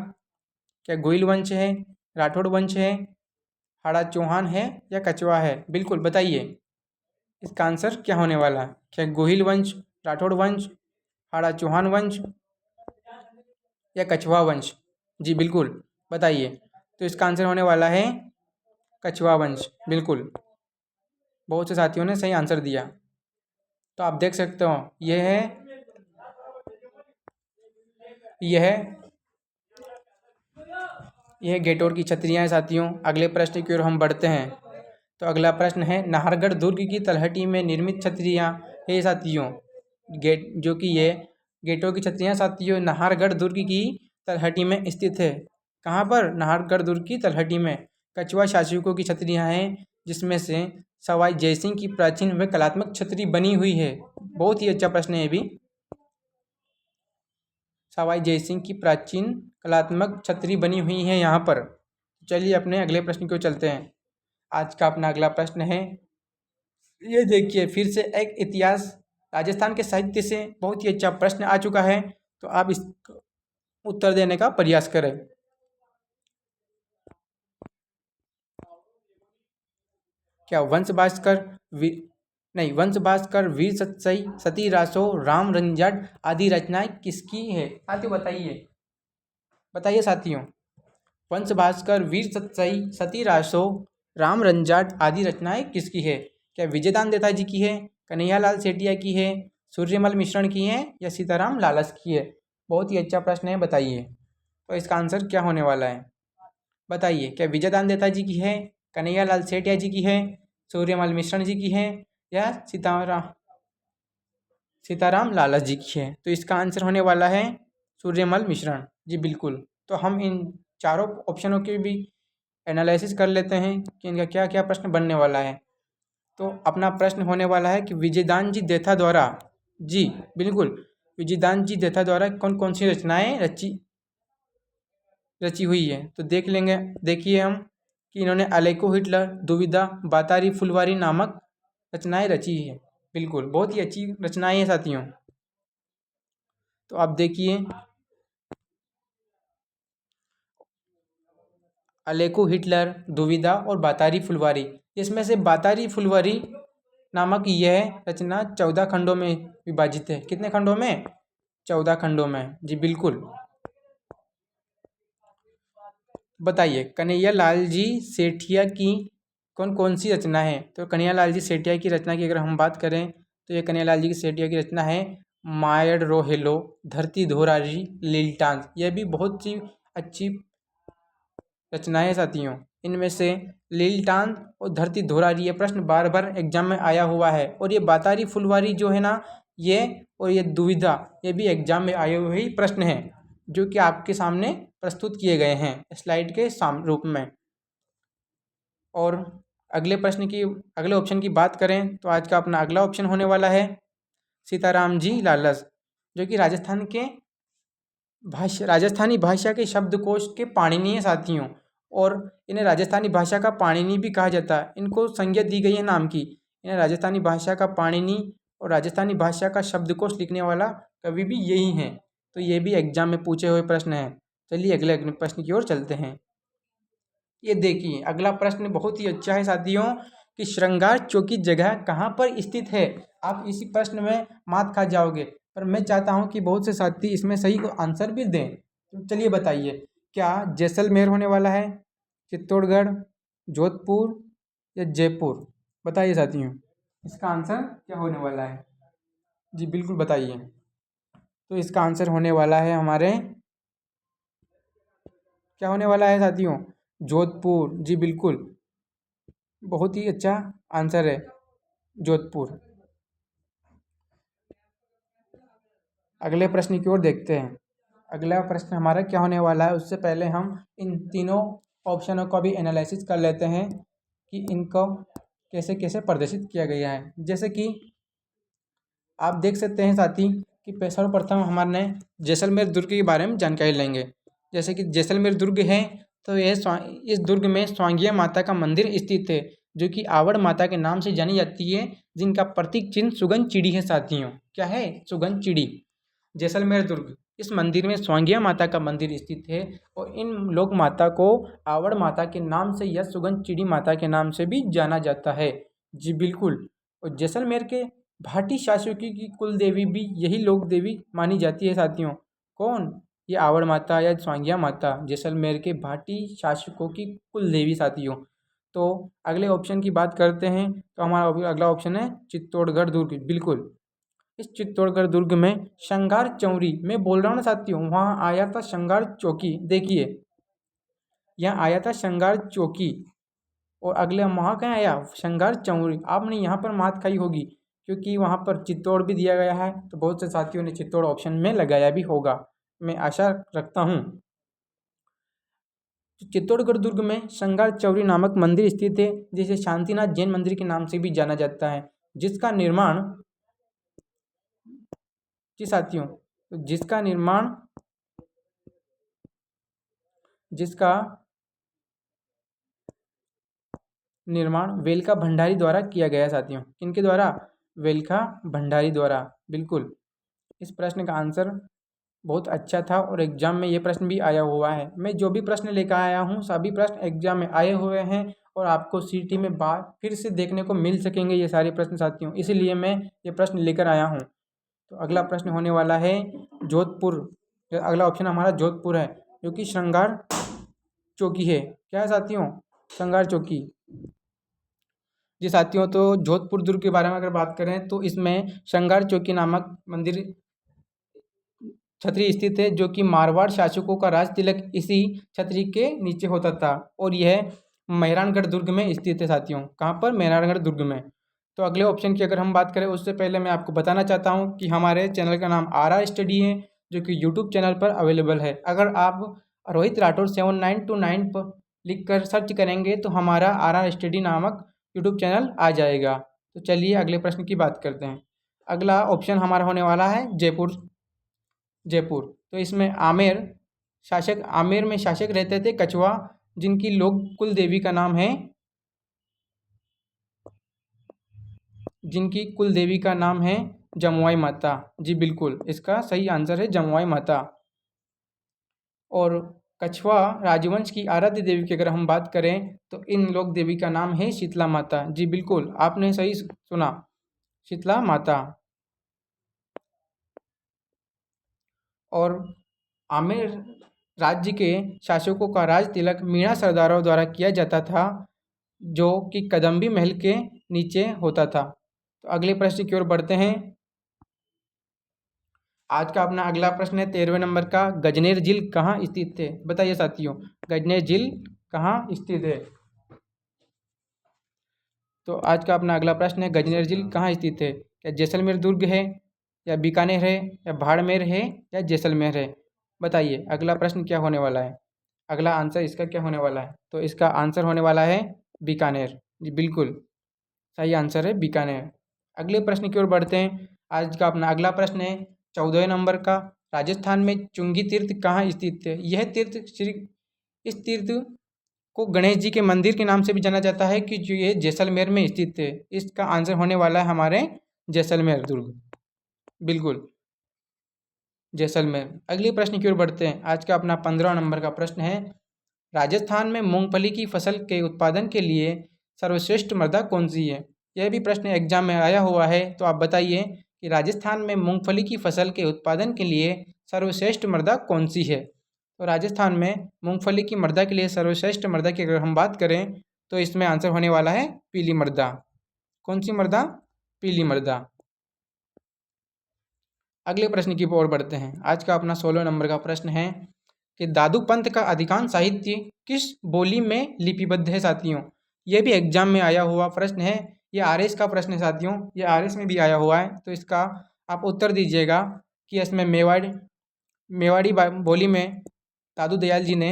क्या गोइल वंश है, राठौड़ वंश है, हाड़ा चौहान है या कछवा है? बिल्कुल बताइए, इसका आंसर क्या होने वाला है। क्या गोहिल वंश, राठौड़ वंश, हाड़ा चौहान वंश या कछवा वंश? जी बिल्कुल बताइए, तो इसका आंसर होने वाला है कछवा वंश। बिल्कुल, बहुत से साथियों ने सही आंसर दिया। तो आप देख सकते हो, यह गेटोर की छतरियाँ हैं साथियों। अगले प्रश्न की ओर हम बढ़ते हैं। तो अगला प्रश्न है, नाहरगढ़ दुर्ग की तलहटी में निर्मित छतरियाँ है साथियों। जो कि ये गेटोर की छतरियाँ साथियों नाहरगढ़ दुर्ग की तलहटी में स्थित है। कहाँ पर? नाहरगढ़ दुर्ग की तलहटी में। कछवा शासकों की छतरियाँ हैं, जिसमें से सवाई जयसिंह की प्राचीन व कलात्मक छतरी बनी हुई है। बहुत ही अच्छा प्रश्न है ये भी। सवाई जयसिंह की प्राचीन कलात्मक छतरी बनी हुई है यहाँ पर। चलिए अपने अगले प्रश्न की ओर चलते हैं। आज का अपना अगला प्रश्न है, ये देखिए, फिर से एक इतिहास राजस्थान के साहित्य से बहुत ही अच्छा प्रश्न आ चुका है, तो आप इस उत्तर देने का प्रयास करें। क्या वंश भास्कर वंश भास्कर, वीर सतसई, सती रासो, राम रंजट आदि रचनाएं किसकी है? साथियों बताइए, बताइए साथियों। वंश भास्कर, वीर सतसई, सती रासो, राम रंजाट आदि रचनाएं किसकी है? क्या विजयदान देथा जी की है, कन्हैयालाल सेठिया की है, सूर्यमल मिश्रण की है या सीताराम लालस की है? बहुत ही अच्छा प्रश्न है, बताइए। तो इसका आंसर क्या होने वाला है, बताइए। क्या विजयदान देथा जी की है, कन्हैयालाल सेठिया जी की है, सूर्यमल मिश्रण जी की है या सीताराम लालस जी की है? तो इसका आंसर होने वाला है सूर्यमल मिश्रण। जी बिल्कुल। तो हम इन चारों ऑप्शनों के भी एनालिसिस कर लेते हैं कि इनका क्या क्या प्रश्न बनने वाला है। तो अपना प्रश्न होने वाला है कि विजयदान जी देथा द्वारा, जी बिल्कुल, विजयदान जी देथा द्वारा कौन कौन सी रचनाएं रची हुई है। तो देख लेंगे, देखिए हम कि इन्होंने अलेको हिटलर, दुविधा, बातारी फुलवारी नामक रचनाएं रची है। बिल्कुल, बहुत ही अच्छी रचनाएं हैं साथियों। तो आप देखिए, अलेको हिटलर, दुविधा और बातारी फुलवारी। इसमें से बातारी फुलवारी नामक यह रचना 14 खंडों में विभाजित है। कितने खंडों में? 14 खंडों में। जी बिल्कुल। बताइए, कन्हैया लाल जी सेठिया की कौन कौन सी रचना है? तो कन्हैया लाल जी सेठिया की रचना की अगर हम बात करें, तो ये कन्हैया लाल जी की सेठिया की रचना है मायड रोहेलो, धरती धोराजी, लीलटांस। यह भी बहुत सी अच्छी रचनाएं साथियों। इनमें से लीलटान और धरती धोराजी, ये प्रश्न बार बार एग्जाम में आया हुआ है। और ये बातारी फुलवारी जो है ना, ये और ये दुविधा, ये भी एग्जाम में आए हुए ही प्रश्न हैं, जो कि आपके सामने प्रस्तुत किए गए हैं स्लाइड के रूप में। और अगले ऑप्शन की बात करें, तो आज का अपना अगला ऑप्शन होने वाला है सीताराम जी लालस, जो कि राजस्थानी भाषा के शब्दकोश के पाणिनि है साथियों। और इन्हें राजस्थानी भाषा का पाणिनि भी कहा जाता है। इनको संज्ञा दी गई है नाम की। इन्हें राजस्थानी भाषा का पाणिनि और राजस्थानी भाषा का शब्दकोश लिखने वाला कवि भी यही हैं। तो ये भी एग्जाम में पूछे हुए प्रश्न हैं। चलिए अगले प्रश्न की ओर चलते हैं। ये देखिए, अगला प्रश्न बहुत ही अच्छा है साथियों कि श्रृंगार चौकी जगह कहाँ पर स्थित है। आप इसी प्रश्न में मात खा जाओगे, पर मैं चाहता हूँ कि बहुत से साथी इसमें सही को आंसर भी दें। तो चलिए बताइए, क्या जैसलमेर होने वाला है, चित्तौड़गढ़, जोधपुर या जयपुर? बताइए साथियों, इसका आंसर क्या होने वाला है? जी बिल्कुल बताइए। तो इसका आंसर होने वाला है हमारे, क्या होने वाला है साथियों? जोधपुर। जी बिल्कुल, बहुत ही अच्छा आंसर है जोधपुर। अगले प्रश्न की ओर देखते हैं। अगला प्रश्न हमारा क्या होने वाला है, उससे पहले हम इन तीनों ऑप्शनों का भी एनालिसिस कर लेते हैं कि इनको कैसे कैसे प्रदर्शित किया गया है। जैसे कि आप देख सकते हैं साथी कि सर्वप्रथम हमारे जैसलमेर दुर्ग के बारे में जानकारी लेंगे। जैसे कि जैसलमेर दुर्ग है तो इस दुर्ग में स्वांगिया माता का मंदिर स्थित है, जो कि आवड़ माता के नाम से जानी जाती है, जिनका प्रतीक चिन्ह सुगन चिड़ी है साथियों। क्या है? सुगन चिड़ी। जैसलमेर दुर्ग, इस मंदिर में स्वांगिया माता का मंदिर स्थित है और इन लोक माता को आवड़ माता के नाम से या सुगन चिड़ी माता के नाम से भी जाना जाता है। जी बिल्कुल। और जैसलमेर के भाटी शासकों की कुल देवी भी यही लोक देवी मानी जाती है साथियों। कौन? ये आवड़ माता या स्वांगिया माता, जैसलमेर के भाटी शासकों की कुल देवी साथियों। तो अगले ऑप्शन की बात करते हैं तो हमारा अगला ऑप्शन है चित्तौड़गढ़ दुर्ग। बिल्कुल, इस चित्तौड़गढ़ दुर्ग में श्रृंगार चौरी, मैं बोल रहा हूँ ना साथियों, वहाँ आया था श्रृंगार चौकी। देखिए यहाँ आया था श्रृंगार चौकी और अगले वहाँ कहाँ आया? श्रृंगार चौरी। आपने यहाँ पर मात खाई होगी क्योंकि वहाँ पर चित्तौड़ भी दिया गया है, तो बहुत से साथियों ने चित्तौड़ ऑप्शन में लगाया भी होगा, मैं आशा रखता हूँ। चित्तौड़गढ़ दुर्ग में श्रृंगार चौरी नामक मंदिर स्थित है, जिसे शांतिनाथ जैन मंदिर के नाम से भी जाना जाता है, जिसका निर्माण जी साथियों जिसका निर्माण वेलका भंडारी द्वारा किया गया साथियों। किनके द्वारा? वेलका भंडारी द्वारा। बिल्कुल, इस प्रश्न का आंसर बहुत अच्छा था और एग्जाम में ये प्रश्न भी आया हुआ है। मैं जो भी प्रश्न लेकर आया हूँ सभी प्रश्न एग्जाम में आए हुए हैं और आपको सीटी में बार फिर से देखने को मिल सकेंगे ये सारे प्रश्न साथियों, इसीलिए मैं ये प्रश्न लेकर आया हूँ। तो अगला प्रश्न होने वाला है जोधपुर। अगला ऑप्शन हमारा जोधपुर है, जो कि श्रृंगार चौकी है। क्या है साथियों? श्रृंगार चौकी। जी साथियों, तो जोधपुर दुर्ग के बारे में अगर बात करें तो इसमें श्रृंगार चौकी नामक मंदिर छतरी स्थित है, जो कि मारवाड़ शासकों का राज तिलक इसी छतरी के नीचे होता था और यह मेहरानगढ़ दुर्ग में स्थित है साथियों। कहाँ पर? मेहरानगढ़ दुर्ग में। तो अगले ऑप्शन की अगर हम बात करें उससे पहले मैं आपको बताना चाहता हूँ कि हमारे चैनल का नाम RR स्टडी है, जो कि यूट्यूब चैनल पर अवेलेबल है। अगर आप रोहित राठौर 7929 पर लिख कर सर्च करेंगे तो हमारा RR स्टडी नामक यूट्यूब चैनल आ जाएगा। तो चलिए अगले प्रश्न की बात करते हैं। अगला ऑप्शन हमारा होने वाला है जयपुर। जयपुर, तो इसमें आमेर में शासक रहते थे कछवा, जिनकी लोक कुल देवी का नाम है जमुआई माता। जी बिल्कुल, इसका सही आंसर है जमुआई माता। और कछवा राजवंश की आराध्य देवी की अगर हम बात करें तो इन लोक देवी का नाम है शीतला माता। जी बिल्कुल, आपने सही सुना, शीतला माता। और आमेर राज्य के शासकों का राज तिलक मीणा सरदारों द्वारा किया जाता था, जो कि कदम्बी महल के नीचे होता था। तो अगले प्रश्न की ओर बढ़ते हैं। आज का अपना अगला प्रश्न है 13वें नंबर का, गजनेर झील कहाँ स्थित है? बताइए साथियों, गजनेर झील कहाँ स्थित है? तो आज का अपना अगला प्रश्न है, गजनेर झील कहाँ स्थित है? क्या जैसलमेर दुर्ग है, या बीकानेर है, या बाड़मेर है, या जैसलमेर है? बताइए अगला प्रश्न क्या होने वाला है, अगला आंसर इसका क्या होने वाला है? तो इसका आंसर होने वाला है बीकानेर। जी बिल्कुल, सही आंसर है बीकानेर। अगले प्रश्न की ओर बढ़ते हैं। आज का अपना अगला प्रश्न है 14वें नंबर का, राजस्थान में चुंगी तीर्थ कहाँ स्थित है? यह तीर्थ इस तीर्थ को गणेश जी के मंदिर के नाम से भी जाना जाता है कि जो ये जैसलमेर में स्थित है। इसका आंसर होने वाला है हमारे जैसलमेर दुर्ग। बिल्कुल, जैसलमेर। अगले प्रश्न की ओर बढ़ते हैं। आज का अपना 15 नंबर का प्रश्न है, राजस्थान में मूंगफली की फसल के उत्पादन के लिए सर्वश्रेष्ठ मृदा कौन सी है? यह भी प्रश्न एग्जाम में आया हुआ है, तो आप बताइए कि राजस्थान में मूंगफली की फसल के उत्पादन के लिए सर्वश्रेष्ठ मृदा कौन सी है? तो राजस्थान में मूंगफली की मृदा के लिए सर्वश्रेष्ठ मृदा की अगर हम बात करें तो इसमें आंसर होने वाला है पीली मृदा। कौन सी मृदा? पीली मृदा। अगले प्रश्न की ओर बढ़ते हैं। आज का अपना 16 नंबर का प्रश्न है कि दादू पंथ का अधिकांश साहित्य किस बोली में लिपिबद्ध है साथियों? यह भी एग्जाम में आया हुआ प्रश्न है। यह RS का प्रश्न है साथियों, यह RS में भी आया हुआ है, तो इसका आप उत्तर दीजिएगा कि इसमें मेवाड़ मेवाड़ी बोली में दादू दयाल जी ने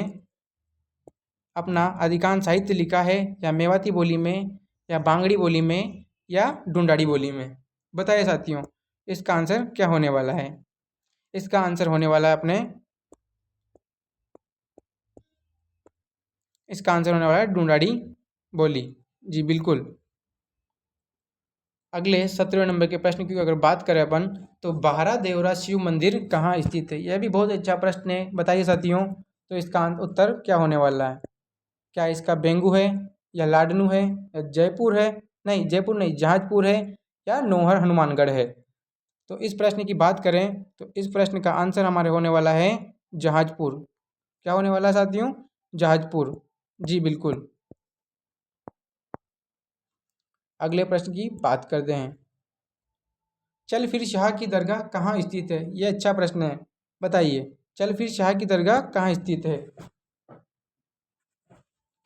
अपना अधिकांश साहित्य लिखा है, या मेवाती बोली में, या बांगड़ी बोली में, या ढूंढाड़ी बोली में? बताइए साथियों, इसका आंसर क्या होने वाला है? इसका आंसर होने वाला है इसका आंसर होने वाला है ढूंढाड़ी बोली। जी बिल्कुल। अगले 17वें नंबर के प्रश्न की अगर बात करें अपन, तो बाहरा देवरा शिव मंदिर कहाँ स्थित है? यह भी बहुत अच्छा प्रश्न है। बताइए साथियों, तो इसका उत्तर क्या होने वाला है? क्या इसका बेंगू है, या लाडनू है, या जयपुर है, नहीं जयपुर नहीं, जहाजपुर है, या नौहर हनुमानगढ़ है? तो इस प्रश्न की बात करें तो इस प्रश्न का आंसर हमारे होने वाला है जहाजपुर। क्या होने वाला है साथियों? जहाजपुर। जी बिल्कुल। अगले प्रश्न की बात करते हैं। चल फिर शाह की दरगाह कहाँ स्थित है? ये अच्छा प्रश्न है। बताइए, चल फिर शाह की दरगाह कहाँ स्थित है?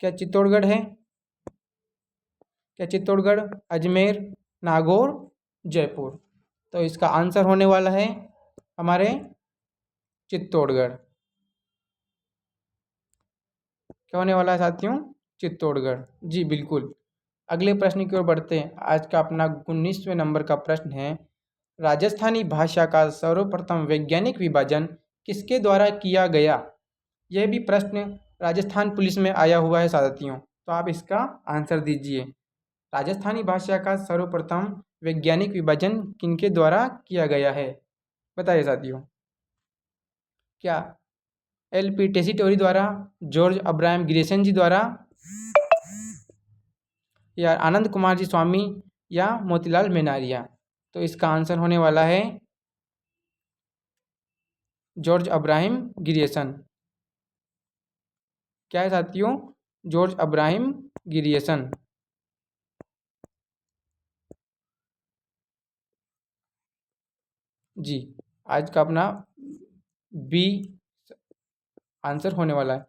क्या चित्तौड़गढ़ है? क्या चित्तौड़गढ़, अजमेर, नागौर, जयपुर? तो इसका आंसर होने वाला है हमारे चित्तौड़गढ़। क्या होने वाला है साथियों? चित्तौड़गढ़। जी बिल्कुल। अगले प्रश्न की ओर बढ़ते हैं। आज का अपना 19वें नंबर का प्रश्न है, राजस्थानी भाषा का सर्वप्रथम वैज्ञानिक विभाजन किसके द्वारा किया गया? यह भी प्रश्न राजस्थान पुलिस में आया हुआ है साथियों, तो आप इसका आंसर दीजिए। राजस्थानी भाषा का सर्वप्रथम वैज्ञानिक विभाजन किनके द्वारा किया गया है? बताइए साथियों। क्या एल.पी. टेसीटोरी द्वारा, जॉर्ज अब्राहम ग्रेसन जी द्वारा, या आनंद कुमार जी स्वामी, या मोतीलाल मेनारिया? तो इसका आंसर होने वाला है जॉर्ज अब्राहम ग्रियर्सन। क्या है साथियों? George Abraham Grierson. जी, आज का अपना बी आंसर होने वाला है।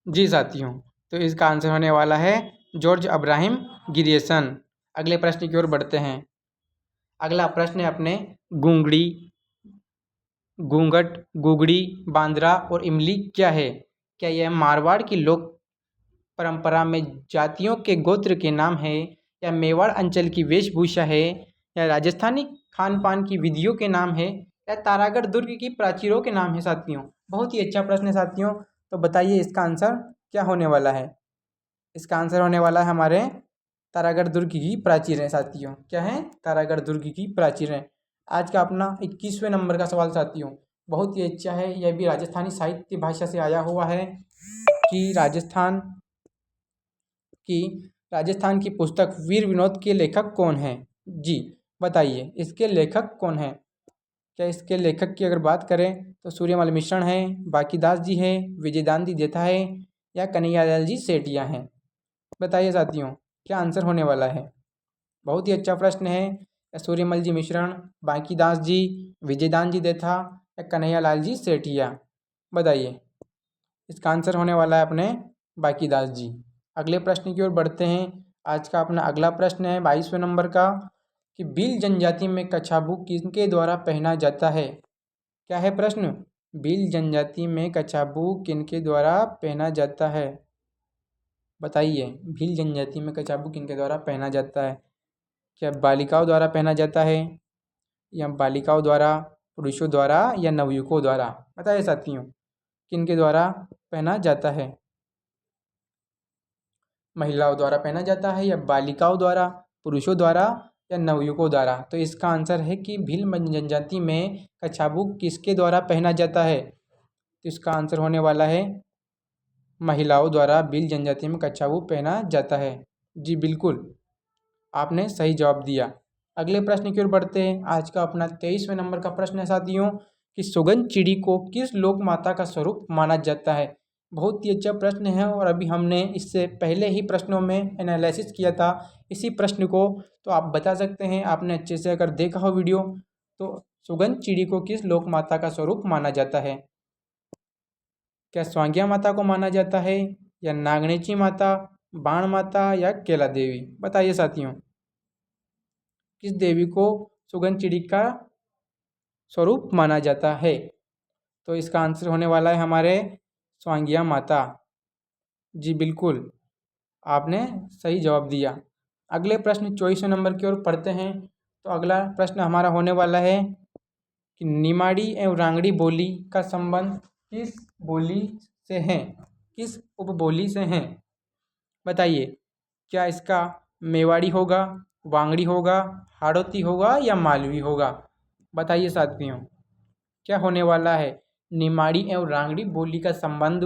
जी साथियों, तो इसका आंसर होने वाला है जॉर्ज अब्राहम ग्रियर्सन। अगले प्रश्न की ओर बढ़ते हैं। अगला प्रश्न है अपने गुंगड़ी, घूंघट, गुगड़ी, बांद्रा और इमली क्या है? क्या यह मारवाड़ की लोक परंपरा में जातियों के गोत्र के नाम है, या मेवाड़ अंचल की वेशभूषा है, या राजस्थानी खान पान की विधियों के नाम है, या तारागढ़ दुर्ग की प्राचीरों के नाम है साथियों? बहुत ही अच्छा प्रश्न है साथियों। तो बताइए इसका आंसर क्या होने वाला है? इसका आंसर होने वाला है हमारे तारागढ़ दुर्ग की प्राचीरें साथियों। क्या है? तारागढ़ दुर्ग की प्राचीरें। आज का अपना 21वें नंबर का सवाल साथियों, बहुत ही अच्छा है। यह भी राजस्थानी साहित्य भाषा से आया हुआ है कि की राजस्थान की पुस्तक वीर विनोद के लेखक कौन हैं? जी बताइए, इसके लेखक कौन हैं? क्या इसके लेखक की अगर बात करें तो सूर्यमल मिश्रण है, बाकीदास जी है, विजयदान देथा है, या कन्हैयालाल जी सेठिया हैं? बताइए साथियों, क्या आंसर होने वाला है? बहुत ही अच्छा प्रश्न है। या सूर्यमल जी मिश्रण, बांकीदास जी, विजयदान जी देथा, या कन्हैयालाल जी सेठिया? बताइए, इसका आंसर होने वाला है अपने बांकीदास जी। अगले प्रश्न की ओर बढ़ते हैं। आज का अपना अगला प्रश्न है 22वें नंबर का, कि भील जनजाति में कछाबू किनके द्वारा पहना जाता है? क्या है प्रश्न? भील जनजाति में कछाबू किनके द्वारा पहना जाता है? बताइए, भील जनजाति में कछाबू किनके द्वारा पहना जाता है? क्या बालिकाओं द्वारा पहना जाता है, या बालिकाओं द्वारा, पुरुषों द्वारा, या नवयुवकों द्वारा? बताइए साथियों, किनके द्वारा पहना जाता है? महिलाओं द्वारा पहना जाता है, या बालिकाओं द्वारा, पुरुषों द्वारा, या नवयुवकों द्वारा? तो इसका आंसर है कि भील जनजाति में कछाबू किसके द्वारा पहना जाता है? तो इसका आंसर होने वाला है महिलाओं द्वारा भील जनजाति में कछाबू पहना जाता है। जी बिल्कुल, आपने सही जवाब दिया। अगले प्रश्न की ओर बढ़ते हैं। आज का अपना 23वें नंबर का प्रश्न है साथियों, कि सुगंध चिड़ी को किस लोक माता का स्वरूप माना जाता है? बहुत ही अच्छा प्रश्न है, और अभी हमने इससे पहले ही प्रश्नों में एनालिसिस किया था इसी प्रश्न को, तो आप बता सकते हैं आपने अच्छे से अगर देखा हो वीडियो। तो सुगंध चिड़ी को किस लोक माता का स्वरूप माना जाता है? क्या स्वांगिया माता को माना जाता है, या नागणेची माता, बाण माता या केला देवी? बताइए साथियों, किस देवी को सुगन चिड़ी का स्वरूप माना जाता है? तो इसका आंसर होने वाला है हमारे स्वांगिया माता। जी बिल्कुल, आपने सही जवाब दिया। अगले प्रश्न 24वें नंबर की ओर पढ़ते हैं। तो अगला प्रश्न हमारा होने वाला है कि निमाड़ी एवं रांगड़ी बोली का संबंध किस बोली से है, किस उपबोली से है? बताइए, क्या इसका मेवाड़ी होगा, वांगड़ी होगा, हाड़ौती होगा या मालवी होगा? बताइए साथियों, क्या होने वाला है? निमाड़ी एवं रांगड़ी बोली का संबंध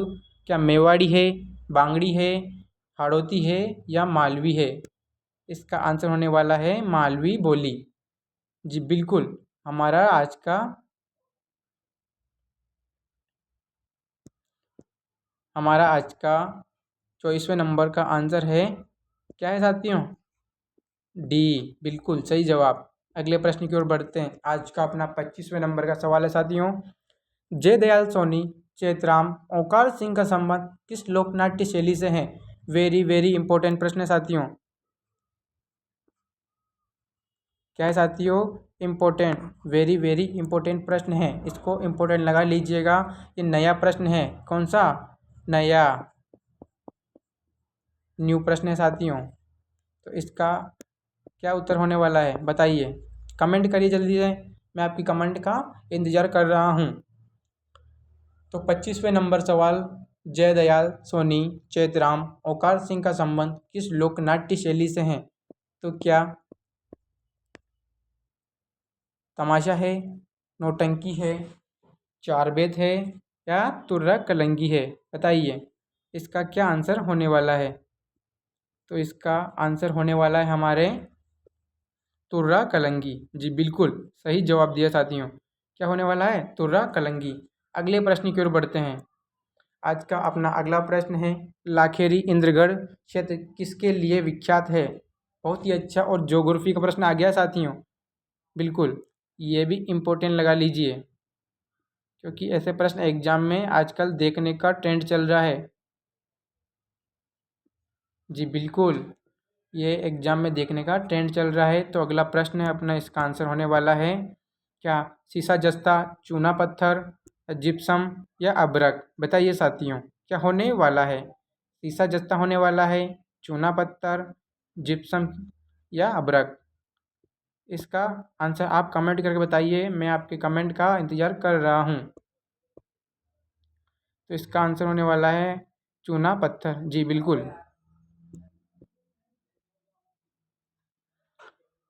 क्या मेवाड़ी है, बांगड़ी है, हाड़ौती है या मालवी है? इसका आंसर होने वाला है मालवी बोली। जी बिल्कुल, हमारा आज का 24वें नंबर का आंसर है, क्या है साथियों? डी, बिल्कुल सही जवाब। अगले प्रश्न की ओर बढ़ते हैं। आज का अपना 25वें नंबर का सवाल है साथियों, जयदयाल सोनी, चैतराम, ओंकार सिंह का संबंध किस लोकनाट्य शैली से है? वेरी वेरी इंपॉर्टेंट प्रश्न है साथियों। क्या है साथियों? इम्पोर्टेंट, वेरी वेरी इंपॉर्टेंट प्रश्न है, इसको इम्पोर्टेंट लगा लीजिएगा। ये नया प्रश्न है। कौन सा नया? न्यू प्रश्न है साथियों। तो इसका क्या उत्तर होने वाला है? बताइए, कमेंट करिए जल्दी से, मैं आपकी कमेंट का इंतज़ार कर रहा हूँ। तो 25वें नंबर सवाल, जयदयाल सोनी, चैतराम, ओंकार सिंह का संबंध किस लोकनाट्य शैली से है? तो क्या तमाशा है, नौटंकी है, चार बेत है या तुर्रा कलंगी है? बताइए, इसका क्या आंसर होने वाला है? तो इसका आंसर होने वाला है हमारे तुर्रा कलंगी। जी बिल्कुल सही जवाब दिया साथियों। क्या होने वाला है? तुर्रा कलंगी। अगले प्रश्न की ओर बढ़ते हैं। आज का अपना अगला प्रश्न है, लाखेरी इंद्रगढ़ क्षेत्र किसके लिए विख्यात है? बहुत ही अच्छा और ज्योग्राफी का प्रश्न आ गया साथियों। बिल्कुल, ये भी इम्पोर्टेंट लगा लीजिए, क्योंकि ऐसे प्रश्न एग्जाम में आजकल देखने का ट्रेंड चल रहा है। जी बिल्कुल, ये एग्जाम में देखने का ट्रेंड चल रहा है। तो अगला प्रश्न है अपना, इसका आंसर होने वाला है क्या सीसा जस्ता, चूना पत्थर, जिप्सम या अब्रक? बताइए साथियों, क्या होने वाला है? सीसा जस्ता होने वाला है, चूना पत्थर, जिप्सम या अब्रक? इसका आंसर आप कमेंट करके बताइए, मैं आपके कमेंट का इंतज़ार कर रहा हूँ। तो इसका आंसर होने वाला है चूना पत्थर। जी बिल्कुल।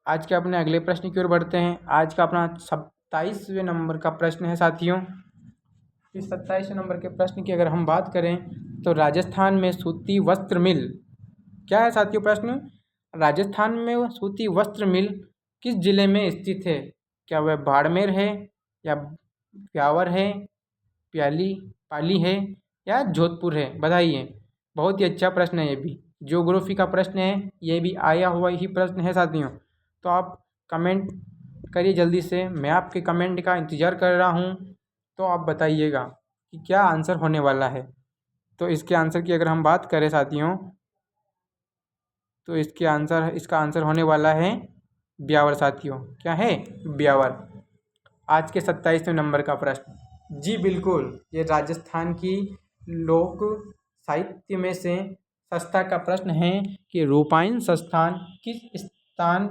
आज के अपने अगले प्रश्न की ओर बढ़ते हैं। आज का अपना 27वें नंबर का प्रश्न है साथियों। इस 27वें नंबर के प्रश्न की अगर हम बात करें, तो राजस्थान में सूती वस्त्र मिल, क्या है साथियों प्रश्न? राजस्थान में सूती वस्त्र मिल किस जिले में स्थित है? क्या वह बाड़मेर है या ब्यावर है, प्याली पाली है या जोधपुर है? बताइए, बहुत ही अच्छा प्रश्न है, ये भी ज्योग्राफी का प्रश्न है, ये भी आया हुआ ही प्रश्न है साथियों। तो आप कमेंट करिए जल्दी से, मैं आपके कमेंट का इंतज़ार कर रहा हूँ। तो आप बताइएगा कि क्या आंसर होने वाला है। तो इसके आंसर की अगर हम बात करें साथियों, तो इसका आंसर होने वाला है ब्यावर साथियों। क्या है? ब्यावर। आज के 27वें नंबर का प्रश्न, जी बिल्कुल, ये राजस्थान की लोक साहित्य में से संस्था का प्रश्न है कि रूपायन संस्थान किस स्थान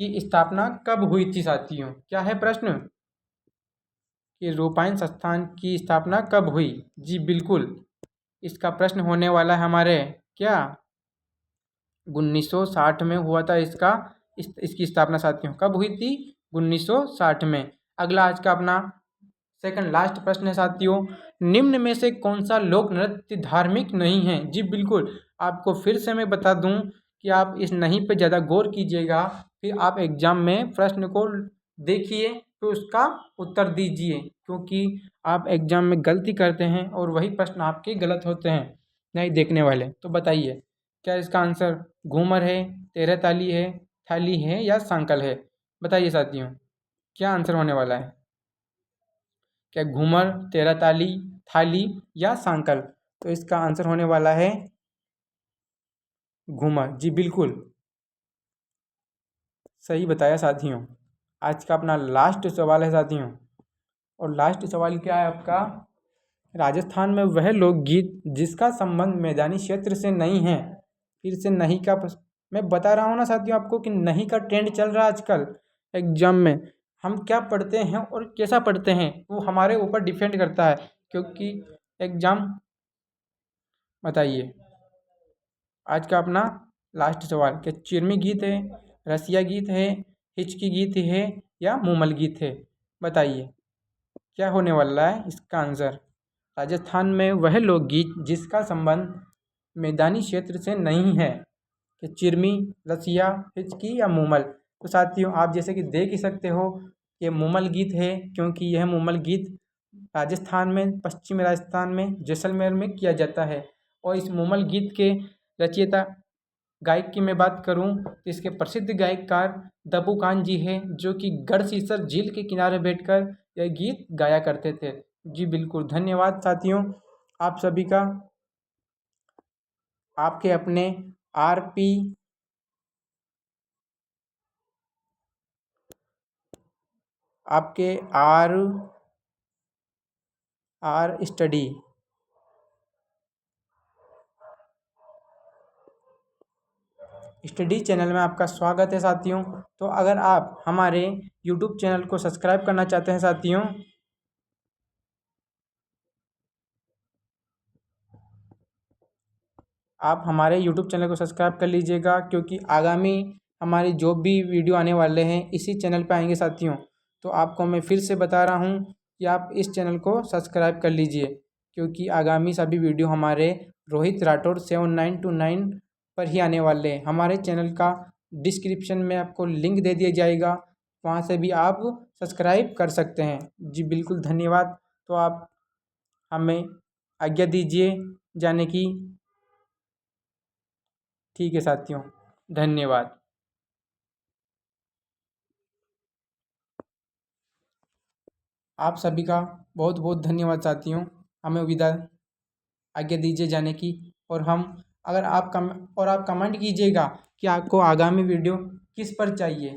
की स्थापना कब हुई थी साथियों? क्या है प्रश्न कि रूपायन संस्थान की स्थापना कब हुई? जी बिल्कुल, इसका प्रश्न होने वाला है हमारे क्या 1960 में हुआ था इसकी स्थापना साथियों। कब हुई थी? 1960 में। अगला आज का अपना सेकंड लास्ट प्रश्न है साथियों, निम्न में से कौन सा लोक नृत्य धार्मिक नहीं है? जी बिल्कुल, आपको फिर से मैं बता दूं कि आप इस नहीं पे ज़्यादा गौर कीजिएगा, फिर आप एग्जाम में प्रश्न को देखिए तो उसका उत्तर दीजिए, क्योंकि आप एग्जाम में गलती करते हैं और वही प्रश्न आपके गलत होते हैं नहीं देखने वाले। तो बताइए, क्या इसका आंसर घूमर है, तेरह ताली है, थाली है या सांकल है? बताइए साथियों, क्या आंसर होने वाला है? क्या घूमर, तेरह ताली, थाली या सांकल? तो इसका आंसर होने वाला है घूमर। जी बिल्कुल सही बताया साथियों। आज का अपना लास्ट सवाल है साथियों, और लास्ट सवाल क्या है आपका? राजस्थान में वह लोकगीत जिसका संबंध मैदानी क्षेत्र से नहीं है। फिर से नहीं का मैं बता रहा हूँ ना साथियों आपको कि नहीं का ट्रेंड चल रहा है आजकल एग्जाम में। हम क्या पढ़ते हैं और कैसा पढ़ते हैं वो हमारे ऊपर डिपेंड करता है, क्योंकि एग्जाम। बताइए आज का अपना लास्ट सवाल, क्या चिरमी गीत है, रसिया गीत है, हिचकी गीत है, या मूमल गीत है? बताइए क्या होने वाला है इसका आंसर। राजस्थान में वह लोकगीत जिसका संबंध मैदानी क्षेत्र से नहीं है, कि चिरमी, रसिया, हिचकी या मूमल। तो साथियों आप जैसे कि देख ही सकते हो ये मूमल गीत है, क्योंकि यह मूमल गीत राजस्थान में, पश्चिमी राजस्थान में जैसलमेर में किया जाता है। और इस मूमल गीत के रचयिता गायक की मैं बात करूं तो इसके प्रसिद्ध गायककार दबू खान जी हैं, जो कि गढ़सीसर झील के किनारे बैठकर यह गीत गाया करते थे। जी बिल्कुल धन्यवाद साथियों आप सभी का। आपके अपने आरपी आपके R R study study channel में आपका स्वागत है साथियों। तो अगर आप हमारे यूट्यूब चैनल को सब्सक्राइब करना चाहते हैं साथियों, आप हमारे यूट्यूब चैनल को सब्सक्राइब कर लीजिएगा, क्योंकि आगामी हमारी जो भी वीडियो आने वाले हैं इसी चैनल पर आएंगे साथियों। तो आपको मैं फिर से बता रहा हूँ कि आप इस चैनल को सब्सक्राइब कर लीजिए, क्योंकि आगामी सभी वीडियो हमारे रोहित राठौर 7929 पर ही आने वाले हैं। हमारे चैनल का डिस्क्रिप्शन में आपको लिंक दे दिया जाएगा, वहाँ से भी आप सब्सक्राइब कर सकते हैं। जी बिल्कुल धन्यवाद। तो आप हमें आज्ञा दीजिए जाने की। ठीक है साथियों, धन्यवाद। आप सभी का बहुत बहुत धन्यवाद साथियों, हमें विदा आज्ञा दीजिए जाने की। और हम अगर आप कम और आप कमेंट कीजिएगा कि आपको आगामी वीडियो किस पर चाहिए।